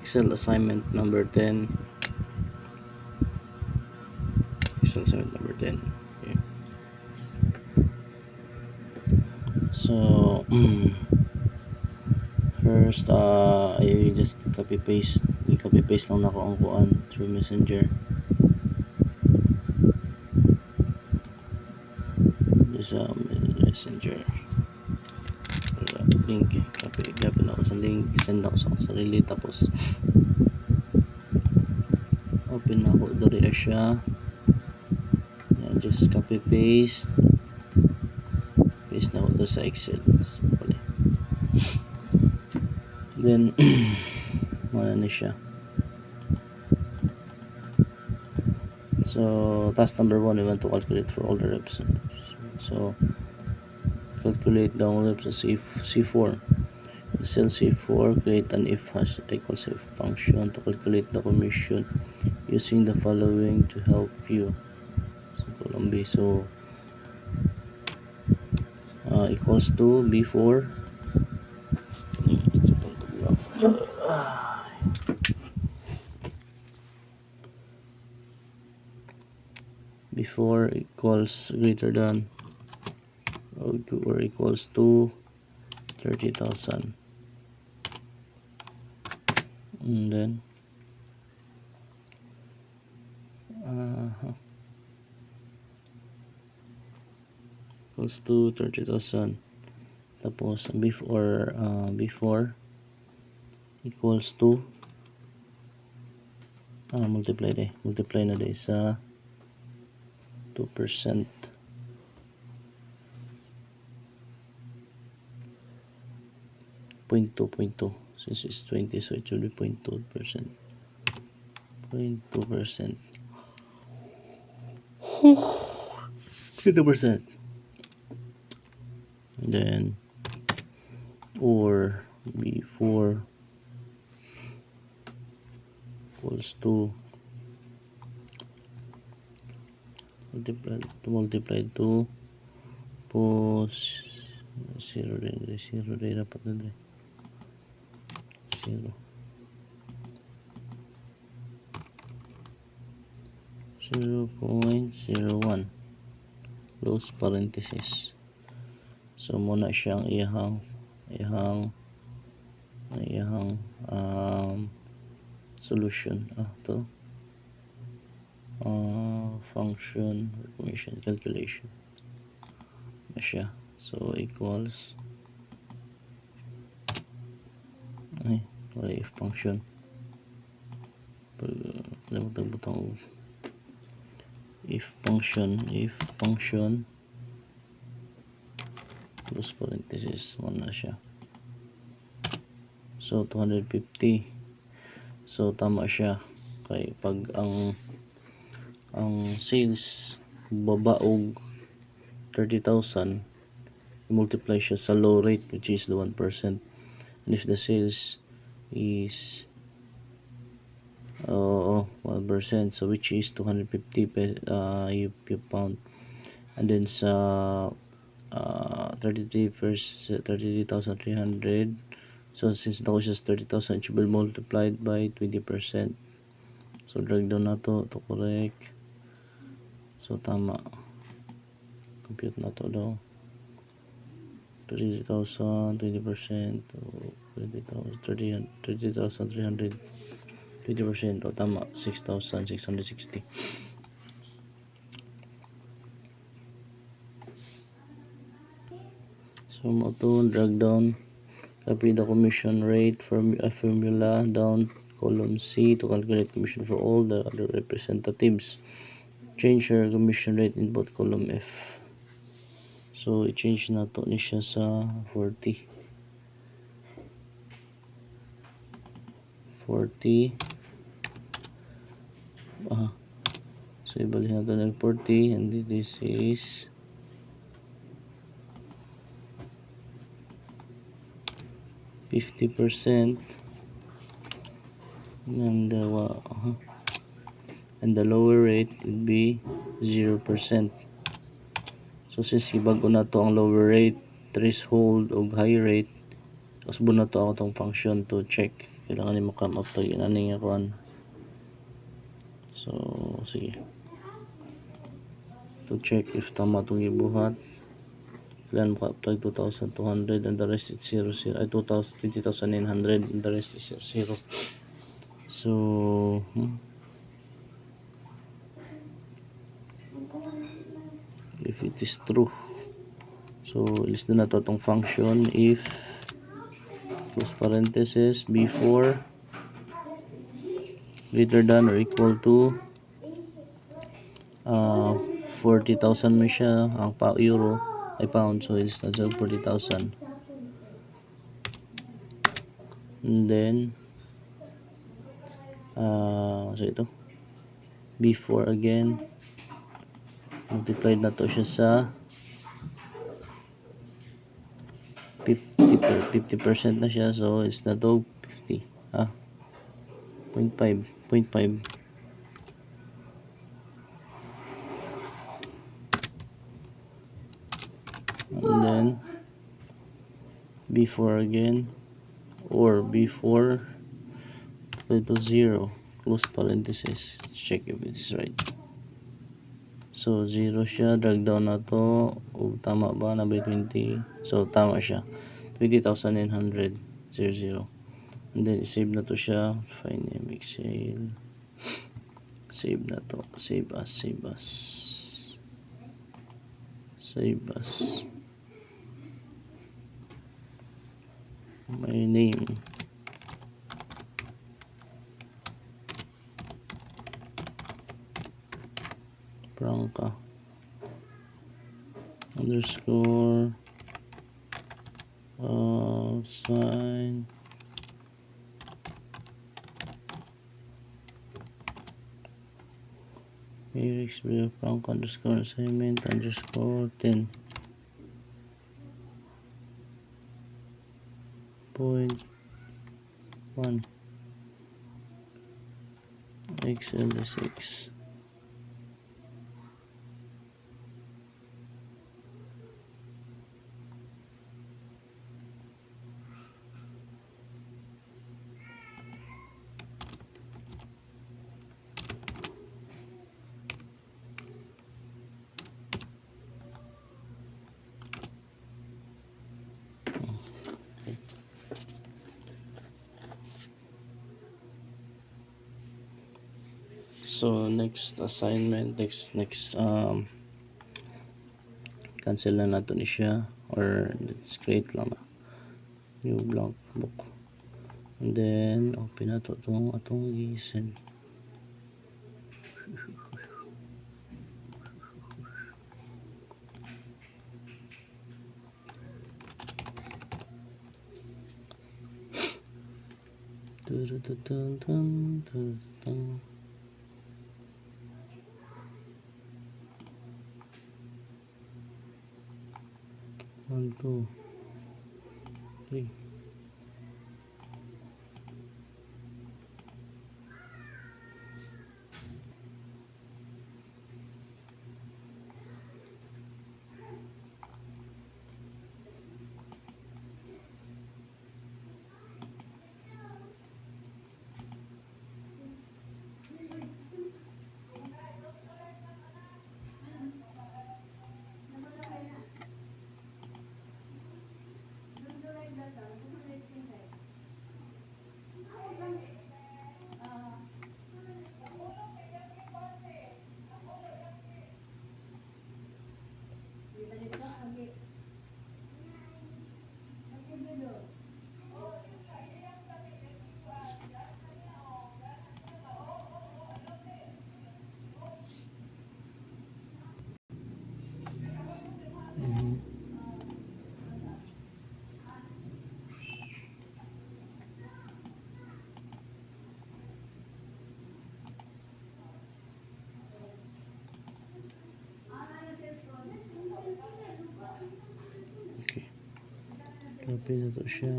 Excel assignment number 10. Excel assignment number 10. Okay. So first I just copy paste lang nako ang kuan through Messenger. Just Messenger link, copy na ako sa link, send ako sa sarili, tapos open na ako diri siya. Yan, just copy paste na ako sa Excel. Simple. Then wala na siya. So task number 1, we want to calculate for all the reps. So calculate the reps as C4. In cell C4, create an if hash equals if function to calculate the commission using the following to help you. So column B, so equals to B4 before equals greater than or equals to 30,000, and then equals to 30,000, tapos before equals to multiply na day sa 2%. 0.2 since it's 20, so it should be 0.2%. 0.2%. 20%. And then or before equals to multiply to post 0 dapat na din 0.01 close parenthesis. So muna siyang iyahang solution to function commission calculation na siya. So equals if function if function close parenthesis muna siya. So 250. So tama siya kay pag ang sales baba og 30,000, multiply siya sa low rate which is the 1%, and if the sales is 1%, so which is 250 pound, and then sa 33,300, so since the cost is 30,000, it should be multiplied by 20%. So drag down na to correct. So tama, compute na to daw 30,000 20%, 30,300 20%, o tama 6,660. So mo to drag down, copy the commission rate from a formula down column C to calculate commission for all the other representatives. Change your commission rate in both column F. So i-change na to ni siya sa 40. So ibalik na to ng 40, and this is 50%, and the lower rate would be 0%. So since ibago na to ang lower rate, threshold o high rate, usbo na to ako tong function to check kailangan ni makam up tag inaning kuan. So sige, to check if tama itong gibuhat, kailangan maka up tag 2,200 and the rest is 0 0 ay 20,900 and the rest is 0 0. So if it is true, so ilis na nato itong function if close parenthesis before greater than or equal to 40,000 mo siya, ang euro ay pound, so ilis na dyan 40,000. And then so ito before again multiplied na to siya sa 50% na siya, so it's na to 50 0.5 and then before again or before equal to 0 close parenthesis, check if it is right. So 0 siya, drag down na to, tama ba na by 20, so tama siya 20,900 0 0. And then save na to siya, find name Excel, save na to, save as my name Branca underscore sign Eric's Branca underscore assignment underscore 10.1 XLSX. So next assignment, next cancel na nato ni siya, or let's create lang na new blank book and then open nato itong atong i-send. One, two, three. Okay, copy na to siya.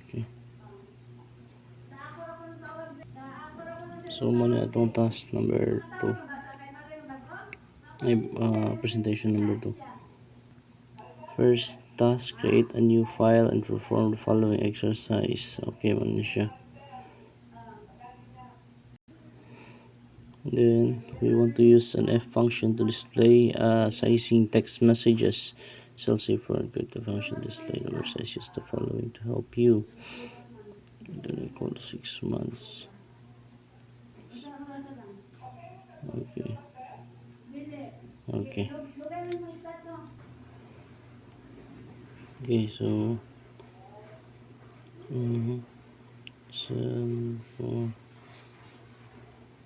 Okay, So muna itong task number 2 ay presentation number 2. First task, create a new file and perform the following exercise. Okay man siya. Then we want to use an F function to display sizing text messages. Cell C4 create the function display number size. Use the following to help you. Then equal to 6 months. Okay. Okay. Okay, so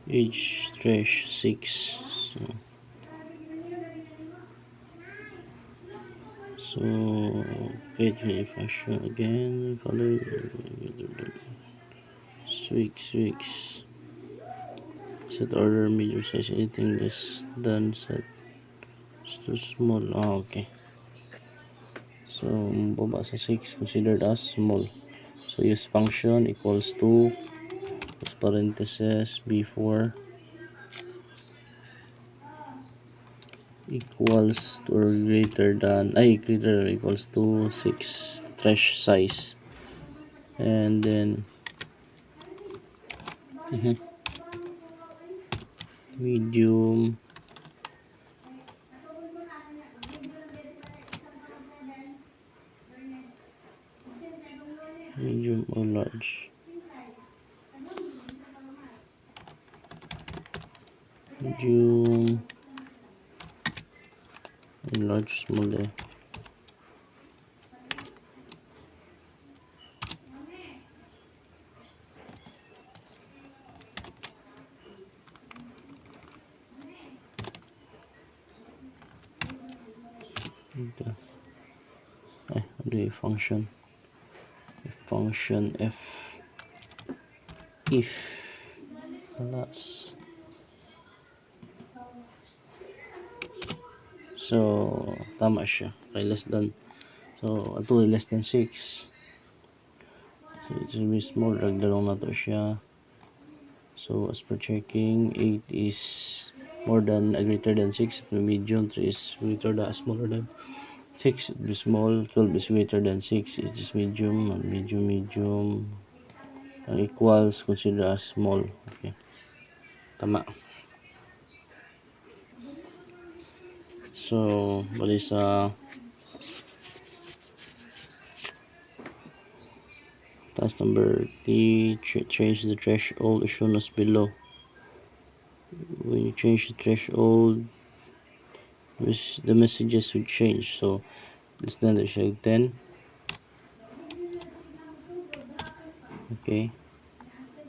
age trash 6. So create a function again. Follow weeks. Set order medium size. Anything less than set is too small. Okay. So baba sa 6 considered as small. So use function equals to parenthesis b4 equals to or greater than greater or equals to 6 trash size, and then medium or large. Medium and large, small there. Okay. Do a function f if plus. So tama siya kay less than, so ato less than 6, so it will be small, ragdalong na to siya. So as per checking, 8 is more than greater than 6, it will be medium. 3 is greater than smaller than 6, it will be small. 12 is greater than 6, it's just medium. Ang equals consider as small. Okay, tama. So bali sa task number 3, change the threshold as shown as below. When you change the threshold, the messages would change. So less than the siya 10. Okay,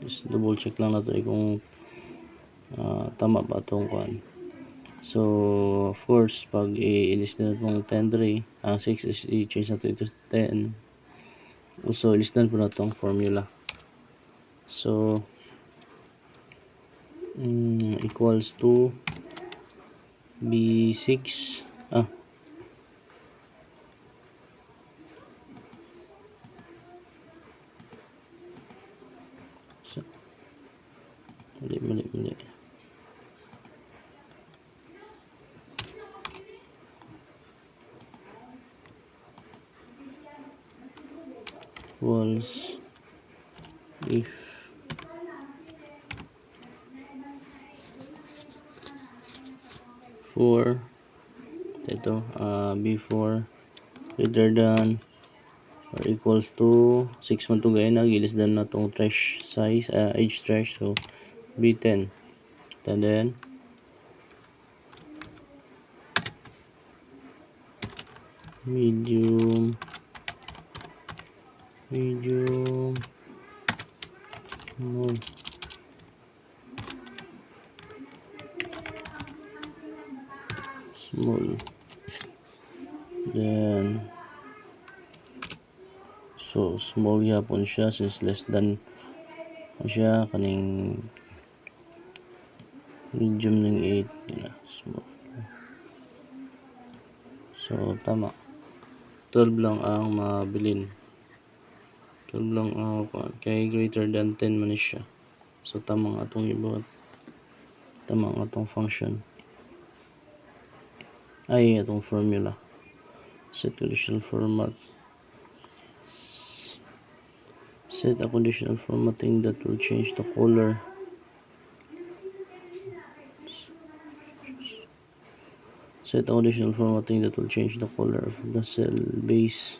just double check lang natin kung tama ba itong kuan. So of course pag i-list na itong 10 3, 6 is i-change na ito 10. Also listan po na itong formula. So equals to b6 so, mali equals if for ito b4 greater than or equals to 6 man to gaya na gilis dan na tong trash size, age trash. So b10, and then medium small, then so small yapon siya since less than siya kaning medium ng 8 yun na, small. So tama, 12 lang ang mabilin, 12 lang ang kay greater than 10 man siya. So tamang atong ibuhat, tamang atong function ay atong formula. Set conditional format, set a conditional formatting that will change the color. Set a conditional formatting that will change the color of the cell based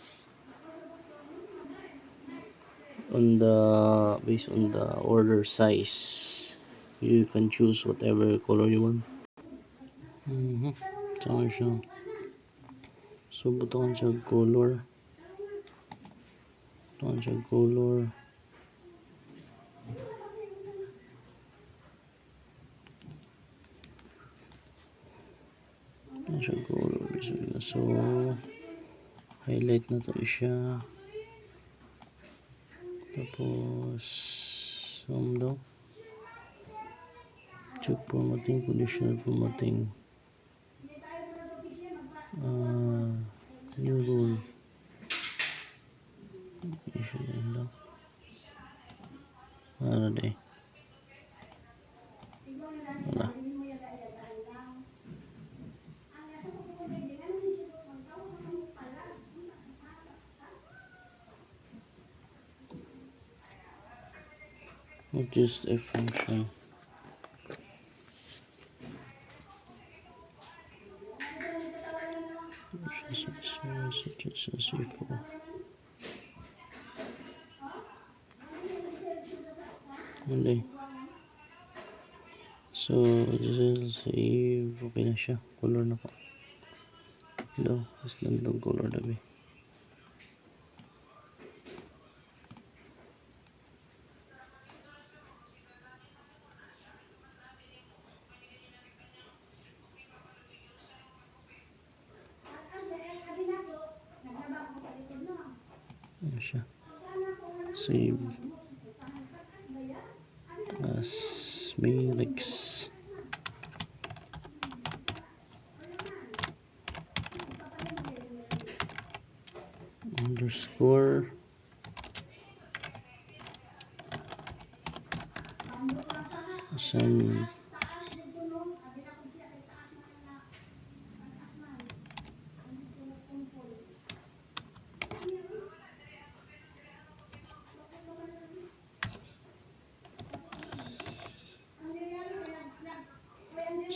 on the order size. You can choose whatever color you want. Sama siya. So butukan siya color. Butukan siya color. Butukan siya color. So highlight na to siya. Tapos daw. Check formatting, conditional formatting. New rule. Issue din daw. Ano day? Wala. What is a function? Such as equal. Monday. So this is save. Okay na siya. Color na ko. Daw. Mas nandang color dabi. Ano siya? Save as Matrix. Underscore assignment.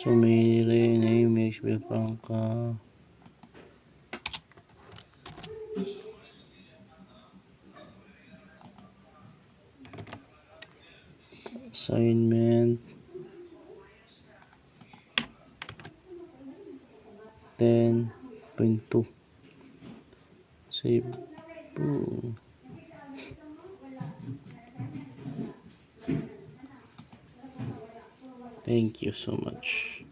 So may name XP Franca. Assignment 10.2. Save. Boom. Thank you so much.